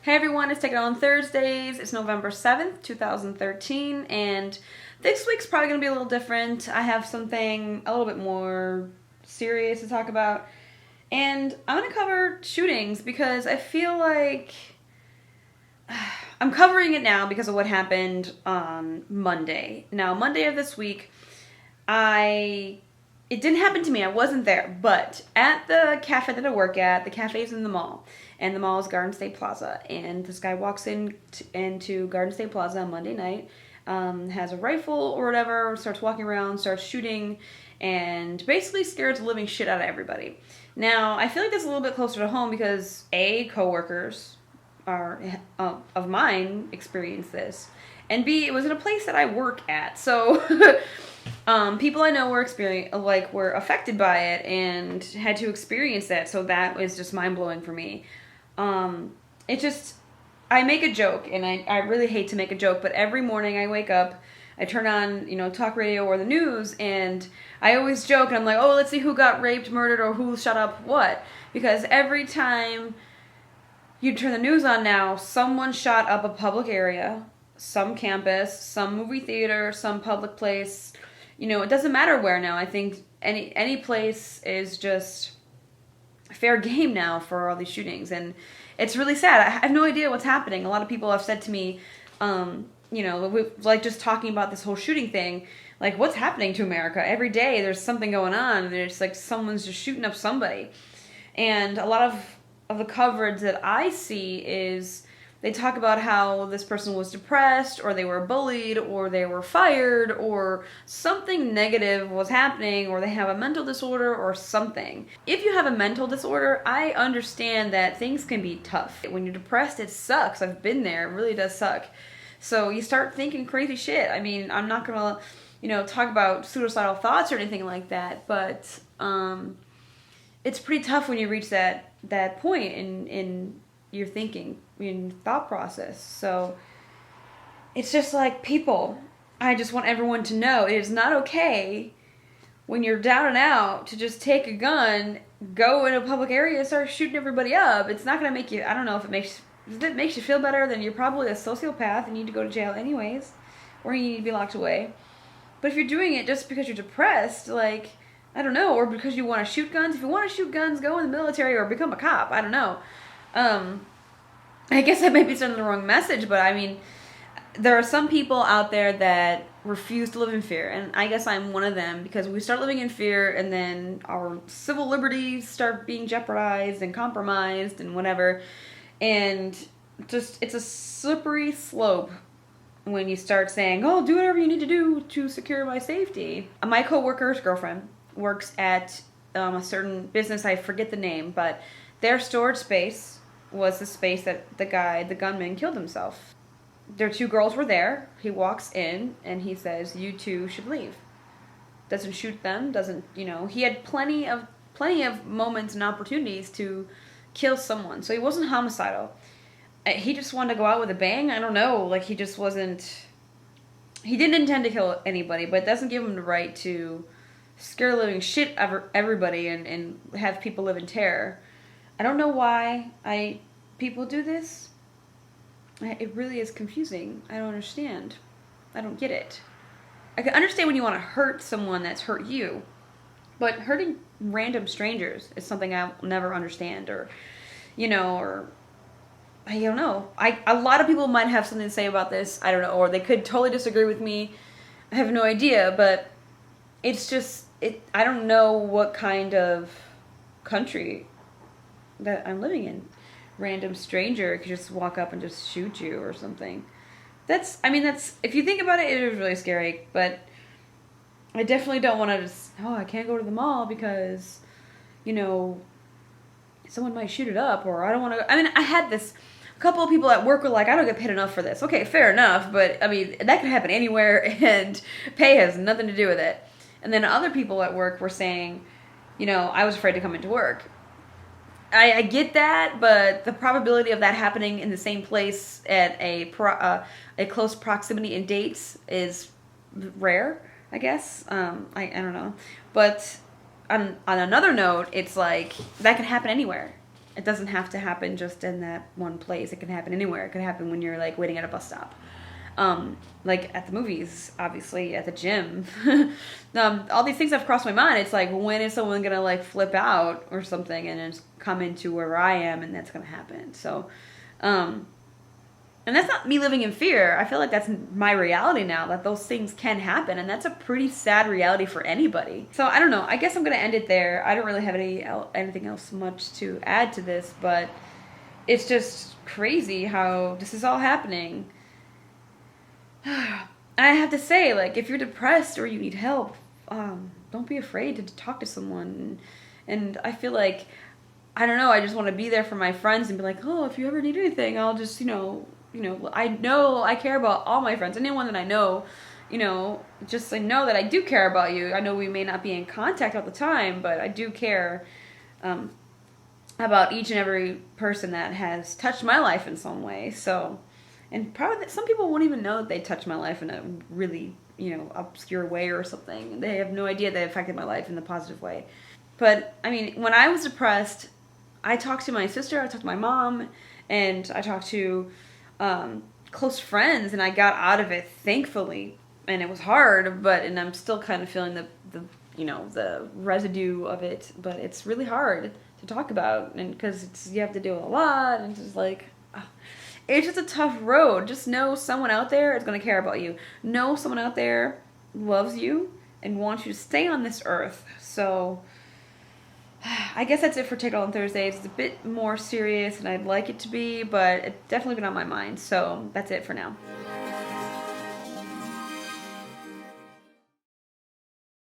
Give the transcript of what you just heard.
Hey everyone, it's Take It On Thursdays. It's November 7th, 2013, and this week's probably going to be a little different. I have something a little bit more serious to talk about, and I'm going to cover shootings because I feel like I'm covering it now because of what happened on Monday. Now, Monday of this week, it didn't happen to me. I wasn't there, but at the cafe that I work at, the cafe's in the mall, and the mall is Garden State Plaza. And this guy walks into Garden State Plaza on Monday night, has a rifle or whatever, starts walking around, starts shooting, and basically scares the living shit out of everybody. Now, I feel like that's a little bit closer to home because A, coworkers of mine experienced this, and B, it was in a place that I work at, so people I know were affected by it and had to experience that, so that was just mind-blowing for me. I make a joke, and I really hate to make a joke, but every morning I wake up, I turn on, talk radio or the news, and I always joke, and I'm like, oh, let's see who got raped, murdered, or who shot up what, because every time you turn the news on now, someone shot up a public area, some campus, some movie theater, some public place. It doesn't matter where now. I think any place is just fair game now for all these shootings, and it's really sad. I have no idea what's happening. A lot of people have said to me, just talking about this whole shooting thing, like, what's happening to America? Every day there's something going on, and it's like someone's just shooting up somebody. And a lot of the coverage that I see is they talk about how this person was depressed, or they were bullied, or they were fired, or something negative was happening, or they have a mental disorder or something. If you have a mental disorder, I understand that things can be tough. When you're depressed, it sucks. I've been there. It really does suck. So you start thinking crazy shit. I mean, I'm not going to, talk about suicidal thoughts or anything like that, but it's pretty tough when you reach that point in your thinking, in thought process. So it's just like, people, I just want everyone to know it is not okay when you're down and out to just take a gun, go in a public area, and start shooting everybody up. It's not going to make you, I don't know if if it makes you feel better, then you're probably a sociopath and you need to go to jail anyways, or you need to be locked away. But if you're doing it just because you're depressed, like, I don't know, or because you want to shoot guns. If you want to shoot guns, go in the military or become a cop. I don't know. I guess I might be sending the wrong message, but I mean, there are some people out there that refuse to live in fear, and I guess I'm one of them, because we start living in fear, and then our civil liberties start being jeopardized and compromised and whatever, and just, it's a slippery slope when you start saying, oh, do whatever you need to do to secure my safety. My coworker's girlfriend works at a certain business, I forget the name, but their storage space was the space that the gunman, killed himself. Their two girls were there. He walks in and he says, you two should leave. Doesn't shoot them, doesn't, he had plenty of moments and opportunities to kill someone, so he wasn't homicidal. He just wanted to go out with a bang. I don't know, like, he didn't intend to kill anybody, but it doesn't give him the right to scare the living shit out of everybody and have people live in terror. I don't know why people do this. It really is confusing. I don't understand. I don't get it. I can understand when you want to hurt someone that's hurt you, but hurting random strangers is something I'll never understand, or I don't know. A lot of people might have something to say about this. I don't know, or they could totally disagree with me. I have no idea, but it's just, I don't know what kind of country that I'm living in. Random stranger could just walk up and just shoot you or something. That's, if you think about it, it is really scary, but I definitely don't want to just, I can't go to the mall because, someone might shoot it up, or I don't want to go. I had this, a couple of people at work were like, I don't get paid enough for this. Okay, fair enough, but, that could happen anywhere, and pay has nothing to do with it. And then other people at work were saying, I was afraid to come into work. I get that, but the probability of that happening in the same place at a close proximity in dates is rare, I guess. I don't know. But on another note, it's like, that can happen anywhere. It doesn't have to happen just in that one place. It can happen anywhere. It could happen when you're like waiting at a bus stop. Like at the movies, obviously, at the gym. All these things have crossed my mind. It's like, when is someone gonna like flip out or something and just come into where I am, and that's gonna happen. So, and that's not me living in fear. I feel like that's my reality now, that those things can happen, and that's a pretty sad reality for anybody. So I don't know. I guess I'm gonna end it there. I don't really have anything else much to add to this, but it's just crazy how this is all happening. I have to say, like, if you're depressed or you need help, don't be afraid to talk to someone. And I feel like, I don't know, I just want to be there for my friends and be like, oh, if you ever need anything, I'll just, I know I care about all my friends. Anyone that I know, just I know that I do care about you. I know we may not be in contact all the time, but I do care about each and every person that has touched my life in some way. So... And probably some people won't even know that they touched my life in a really, obscure way or something. They have no idea they affected my life in a positive way. But, I mean, when I was depressed, I talked to my sister, I talked to my mom, and I talked to close friends, and I got out of it, thankfully. And it was hard, and I'm still kind of feeling the residue of it. But it's really hard to talk about, and because you have to deal with a lot, and it's just like... It's just a tough road. Just know someone out there is going to care about you. Know someone out there loves you and wants you to stay on this earth. So, I guess that's it for Take It All on Thursdays. It's a bit more serious than I'd like it to be, but it's definitely been on my mind. So, that's it for now.